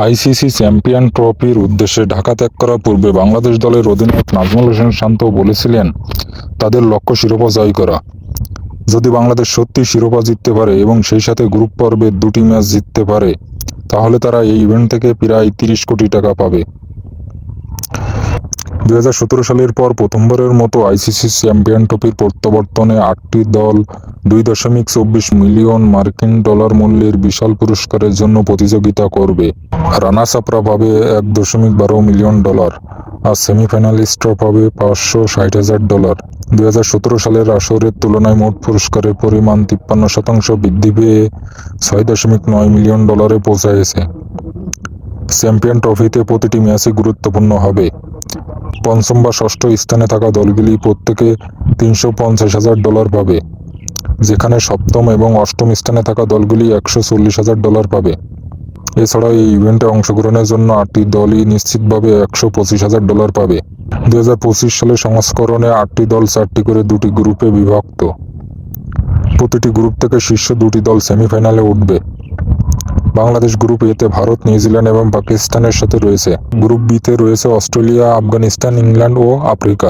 ICC champion ট্রফির উদ্দেশ্যে ঢাকা ত্যাগ করার পূর্বে বাংলাদেশ দলের অধিনায়ক নাজমুল হোসেন শান্ত বলেছিলেন, তাদের লক্ষ্য শিরোপা জয় করা। যদি বাংলাদেশ সত্যি শিরোপা জিততে পারে এবং সেই সাথে গ্রুপ পর্বের দুটি ম্যাচ জিততে পারে, তাহলে তারা এই ইভেন্ট থেকে প্রায় 30 কোটি টাকা পাবে। 2017 সালের পর প্রথমবারের মতো আইসিসি চ্যাম্পিয়ন ট্রফির প্রত্যাবর্তনে 8টি দল $2.24 মিলিয়ন মূল্যের বিশাল পুরস্কারের জন্য প্রতিযোগিতা করবে। রানার্স আপরা পাবে $1.12 মিলিয়ন আর সেমিফাইনালিস্টরা পাবে $560,000। 2017 সালের আসরের তুলনায় মোট পুরস্কারের পরিমাণ 53% বৃদ্ধি পেয়ে $6.9 মিলিয়ন পৌঁছায়ছে। চ্যাম্পিয়ন ট্রফিতে প্রতিটি ম্যাচই গুরুত্বপূর্ণ হবে। পঞ্চম বা ষষ্ঠ স্থানে থাকা দলগুলি প্রত্যেকে $350,000 পাবে, যেখানে সপ্তম এবং অষ্টম স্থানে থাকা দলগুলি $140,000 পাবে। এছাড়াও এই ইভেন্টে অংশগ্রহণের জন্য 8টি দলই নিশ্চিতভাবে $125,000 পাবে। 2025 সালের সংস্করণে 8টি দল 4টি করে দুটি গ্রুপে বিভক্ত। প্রতিটি গ্রুপ থেকে শীর্ষ দুটি দল সেমিফাইনালে উঠবে। বাংলাদেশ গ্রুপ এতে ভারত, নিউজিল্যান্ড এবং পাকিস্তানের সাথে রয়েছে। গ্রুপ বিতে রয়েছে অস্ট্রেলিয়া, আফগানিস্তান, ইংল্যান্ড ও আফ্রিকা।